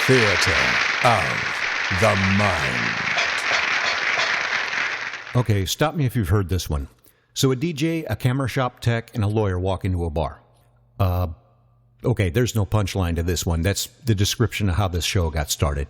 Theater of the Mind. Okay, stop me if you've heard this one. So a DJ, a camera shop tech, and a lawyer walk into a bar. Okay, there's no punchline to this one. That's the description of how this show got started.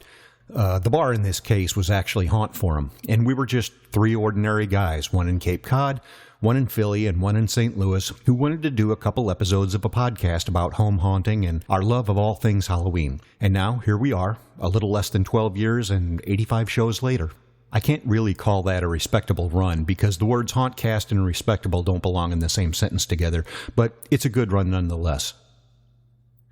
The bar in this case was actually Haunt Forum, and we were just three ordinary guys, one in Cape Cod, one in Philly, and one in St. Louis, who wanted to do a couple episodes of a podcast about home haunting and our love of all things Halloween. And now, here we are, a little less than 12 years and 85 shows later. I can't really call that a respectable run because the words Hauntcast and respectable don't belong in the same sentence together, but it's a good run nonetheless.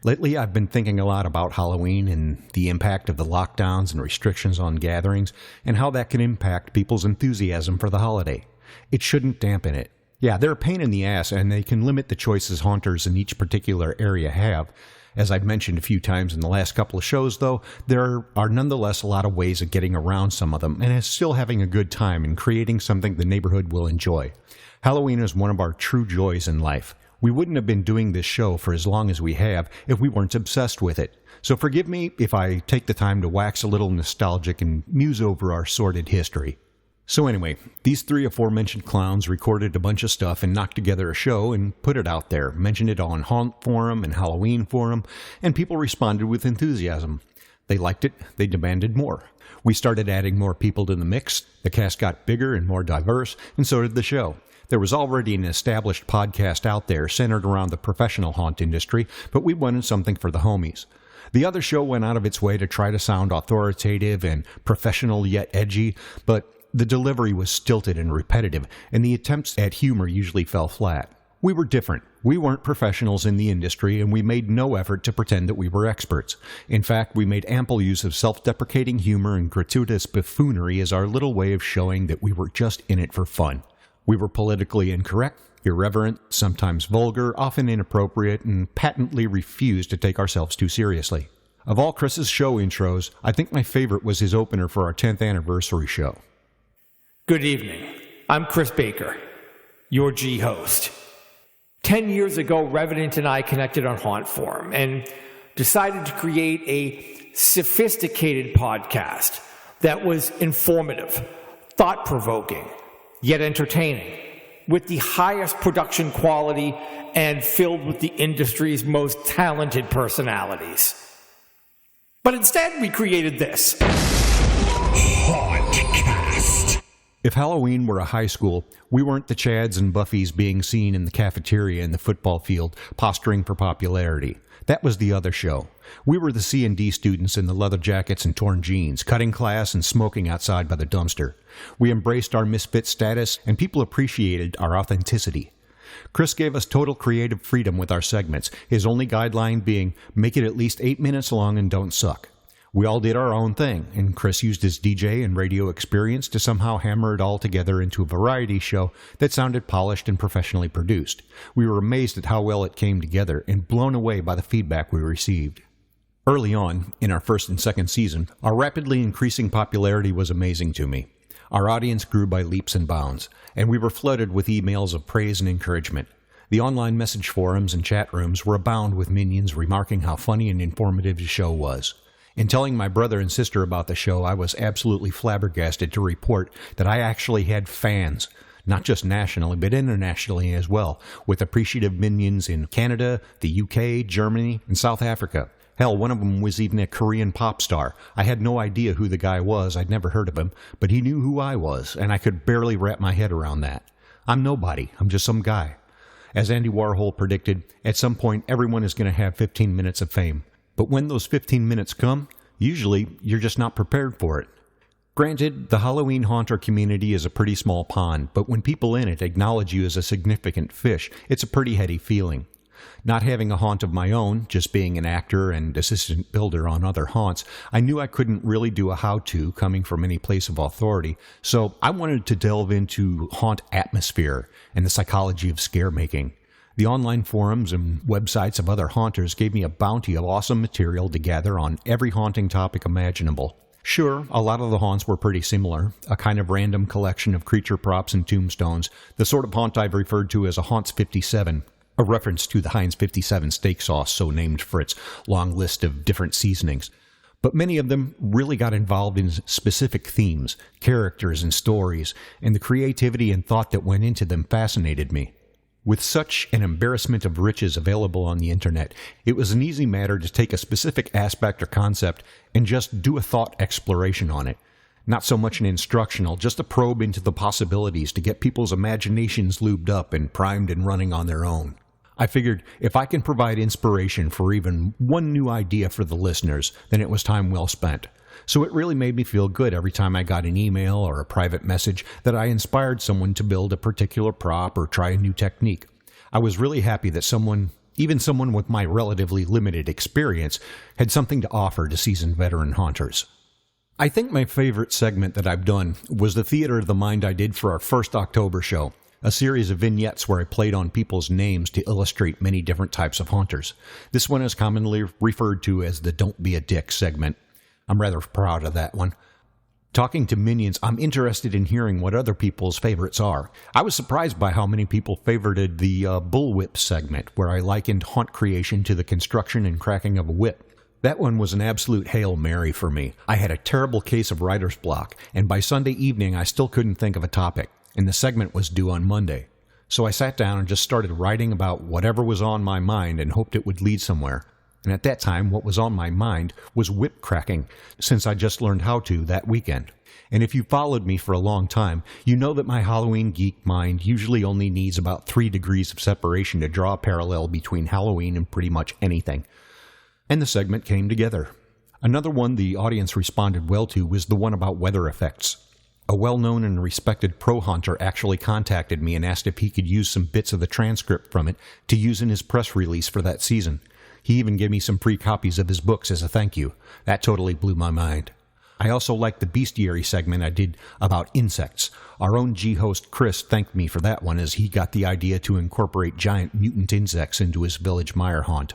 Lately, I've been thinking a lot about Halloween and the impact of the lockdowns and restrictions on gatherings and how that can impact people's enthusiasm for the holiday. It shouldn't dampen it. Yeah, they're a pain in the ass and they can limit the choices haunters in each particular area have. As I've mentioned a few times in the last couple of shows, though, there are nonetheless a lot of ways of getting around some of them and still having a good time and creating something the neighborhood will enjoy. Halloween is one of our true joys in life. We wouldn't have been doing this show for as long as we have if we weren't obsessed with it. So forgive me if I take the time to wax a little nostalgic and muse over our sordid history. So anyway, these three aforementioned clowns recorded a bunch of stuff and knocked together a show and put it out there, mentioned it on Haunt Forum and Halloween Forum, and people responded with enthusiasm. They liked it, they demanded more. We started adding more people to the mix, the cast got bigger and more diverse, and so did the show. There was already an established podcast out there centered around the professional haunt industry, but we wanted something for the homies. The other show went out of its way to try to sound authoritative and professional yet edgy, but the delivery was stilted and repetitive, and the attempts at humor usually fell flat. We were different. We weren't professionals in the industry, and we made no effort to pretend that we were experts. In fact, we made ample use of self-deprecating humor and gratuitous buffoonery as our little way of showing that we were just in it for fun. We were politically incorrect, irreverent, sometimes vulgar, often inappropriate, and patently refused to take ourselves too seriously. Of all Chris's show intros, I think my favorite was his opener for our 10th anniversary show. Good evening. I'm Chris Baker, your G-host. 10 years ago, Revenant and I connected on Haunt Forum and decided to create a sophisticated podcast that was informative, thought-provoking, yet entertaining, with the highest production quality and filled with the industry's most talented personalities. But instead, we created this. Hauntcast. If Halloween were a high school, we weren't the Chads and Buffys being seen in the cafeteria and the football field, posturing for popularity. That was the other show. We were the C&D students in the leather jackets and torn jeans, cutting class and smoking outside by the dumpster. We embraced our misfit status, and people appreciated our authenticity. Chris gave us total creative freedom with our segments, his only guideline being, make it at least 8 minutes long and don't suck. We all did our own thing, and Chris used his DJ and radio experience to somehow hammer it all together into a variety show that sounded polished and professionally produced. We were amazed at how well it came together and blown away by the feedback we received. Early on, in our first and second season, our rapidly increasing popularity was amazing to me. Our audience grew by leaps and bounds, and we were flooded with emails of praise and encouragement. The online message forums and chat rooms were abound with minions remarking how funny and informative the show was. In telling my brother and sister about the show, I was absolutely flabbergasted to report that I actually had fans, not just nationally, but internationally as well, with appreciative minions in Canada, the UK, Germany, and South Africa. Hell, one of them was even a Korean pop star. I had no idea who the guy was, I'd never heard of him, but he knew who I was, and I could barely wrap my head around that. I'm nobody, I'm just some guy. As Andy Warhol predicted, at some point everyone is going to have 15 minutes of fame. But when those 15 minutes come, usually you're just not prepared for it. Granted, the Halloween haunter community is a pretty small pond, but when people in it acknowledge you as a significant fish, it's a pretty heady feeling. Not having a haunt of my own, just being an actor and assistant builder on other haunts, I knew I couldn't really do a how-to coming from any place of authority, so I wanted to delve into haunt atmosphere and the psychology of scare-making. The online forums and websites of other haunters gave me a bounty of awesome material to gather on every haunting topic imaginable. Sure, a lot of the haunts were pretty similar, a kind of random collection of creature props and tombstones, the sort of haunt I've referred to as a Haunts 57, a reference to the Heinz 57 steak sauce so named for its long list of different seasonings. But many of them really got involved in specific themes, characters, and stories, and the creativity and thought that went into them fascinated me. With such an embarrassment of riches available on the internet, it was an easy matter to take a specific aspect or concept and just do a thought exploration on it. Not so much an instructional, just a probe into the possibilities to get people's imaginations lubed up and primed and running on their own. I figured if I can provide inspiration for even one new idea for the listeners, then it was time well spent. So it really made me feel good every time I got an email or a private message that I inspired someone to build a particular prop or try a new technique. I was really happy that someone with my relatively limited experience, had something to offer to seasoned veteran haunters. I think my favorite segment that I've done was the Theater of the Mind I did for our first October show. A series of vignettes where I played on people's names to illustrate many different types of haunters. This one is commonly referred to as the Don't Be a Dick segment. I'm rather proud of that one. Talking to minions, I'm interested in hearing what other people's favorites are. I was surprised by how many people favorited the Bullwhip segment, where I likened haunt creation to the construction and cracking of a whip. That one was an absolute Hail Mary for me. I had a terrible case of writer's block, and by Sunday evening I still couldn't think of a topic. And the segment was due on Monday. So I sat down and just started writing about whatever was on my mind and hoped it would lead somewhere. And at that time, what was on my mind was whip cracking, since I just learned how to that weekend. And if you followed me for a long time, you know that my Halloween geek mind usually only needs about 3 degrees of separation to draw a parallel between Halloween and pretty much anything. And the segment came together. Another one the audience responded well to was the one about weather effects. A well-known and respected pro hunter actually contacted me and asked if he could use some bits of the transcript from it to use in his press release for that season. He even gave me some free copies of his books as a thank you. That totally blew my mind. I also liked the bestiary segment I did about insects. Our own G-host Chris thanked me for that one as he got the idea to incorporate giant mutant insects into his village mire haunt.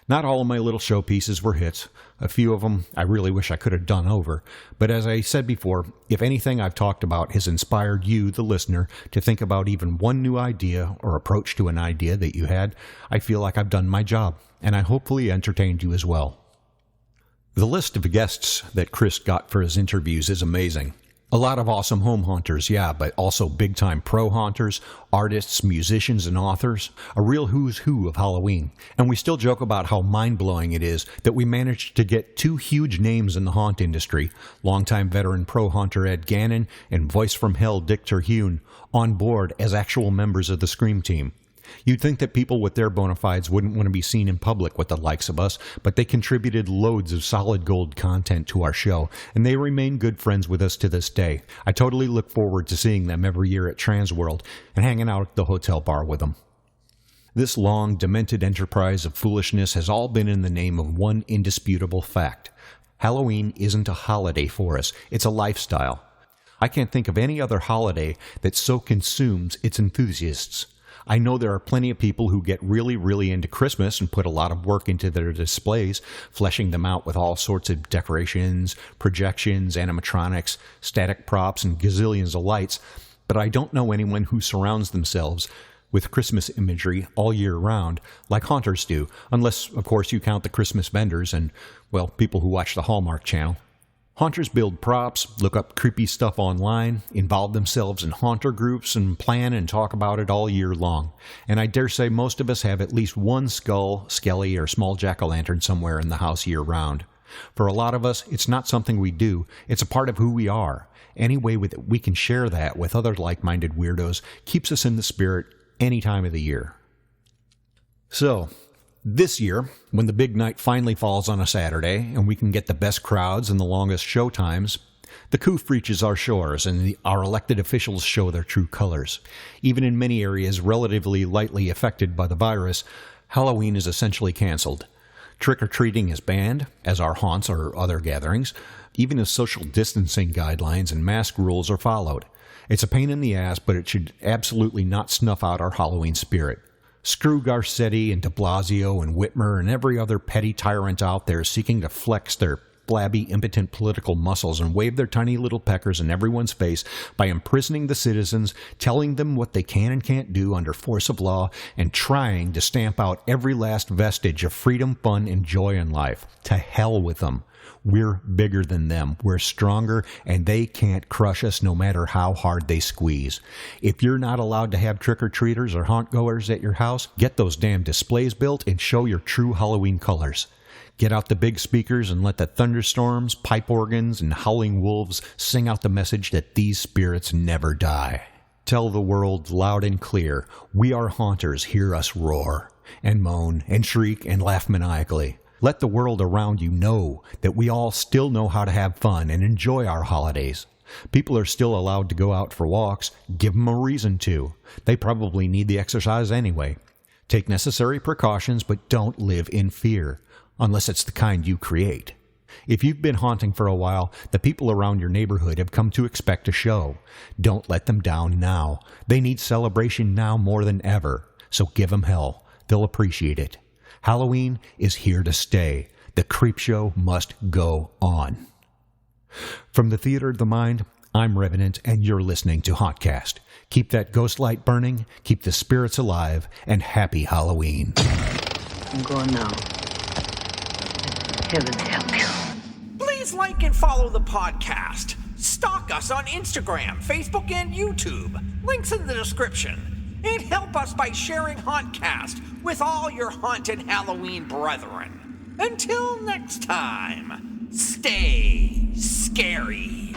Not all of my little showpieces were hits. A few of them I really wish I could have done over. But as I said before, if anything I've talked about has inspired you, the listener, to think about even one new idea or approach to an idea that you had, I feel like I've done my job, and I hopefully entertained you as well. The list of guests that Chris got for his interviews is amazing. A lot of awesome home haunters, yeah, but also big-time pro haunters, artists, musicians, and authors. A real who's who of Halloween. And we still joke about how mind-blowing it is that we managed to get 2 huge names in the haunt industry, longtime veteran pro haunter Ed Gannon and voice from hell Dick Terhune, on board as actual members of the Scream team. You'd think that people with their bona fides wouldn't want to be seen in public with the likes of us, but they contributed loads of solid gold content to our show, and they remain good friends with us to this day. I totally look forward to seeing them every year at Transworld and hanging out at the hotel bar with them. This long, demented enterprise of foolishness has all been in the name of one indisputable fact. Halloween isn't a holiday for us, it's a lifestyle. I can't think of any other holiday that so consumes its enthusiasts. I know there are plenty of people who get really, really into Christmas and put a lot of work into their displays, fleshing them out with all sorts of decorations, projections, animatronics, static props, and gazillions of lights, but I don't know anyone who surrounds themselves with Christmas imagery all year round like haunters do, unless, of course, you count the Christmas vendors and, well, people who watch the Hallmark Channel. Haunters build props, look up creepy stuff online, involve themselves in haunter groups, and plan and talk about it all year long. And I dare say most of us have at least one skull, skelly, or small jack-o'-lantern somewhere in the house year-round. For a lot of us, it's not something we do, it's a part of who we are. Any way that we can share that with other like-minded weirdos keeps us in the spirit any time of the year. So, this year, when the big night finally falls on a Saturday and we can get the best crowds and the longest show times, the coof reaches our shores and our elected officials show their true colors. Even in many areas relatively lightly affected by the virus, Halloween is essentially canceled. Trick-or-treating is banned, as are haunts or other gatherings, even as social distancing guidelines and mask rules are followed. It's a pain in the ass, but it should absolutely not snuff out our Halloween spirit. Screw Garcetti and de Blasio and Whitmer and every other petty tyrant out there seeking to flex their flabby, impotent political muscles and wave their tiny little peckers in everyone's face by imprisoning the citizens, telling them what they can and can't do under force of law, and trying to stamp out every last vestige of freedom, fun, and joy in life. To hell with them. We're bigger than them. We're stronger, and they can't crush us no matter how hard they squeeze. If you're not allowed to have trick-or-treaters or haunt-goers at your house, get those damn displays built and show your true Halloween colors. Get out the big speakers and let the thunderstorms, pipe organs, and howling wolves sing out the message that these spirits never die. Tell the world loud and clear, we are haunters, hear us roar, and moan, and shriek, and laugh maniacally. Let the world around you know that we all still know how to have fun and enjoy our holidays. People are still allowed to go out for walks. Give them a reason to. They probably need the exercise anyway. Take necessary precautions, but don't live in fear, unless it's the kind you create. If you've been haunting for a while, the people around your neighborhood have come to expect a show. Don't let them down now. They need celebration now more than ever, so give them hell. They'll appreciate it. Halloween is here to stay. The Creepshow must go on. From the Theater of the Mind, I'm Revenant, and you're listening to Hauntcast. Keep that ghost light burning, keep the spirits alive, and happy Halloween. I'm going now. Heaven help you. Please like and follow the podcast. Stalk us on Instagram, Facebook, and YouTube. Links in the description. And help us by sharing Hauntcast with all your haunted Halloween brethren. Until next time, stay scary.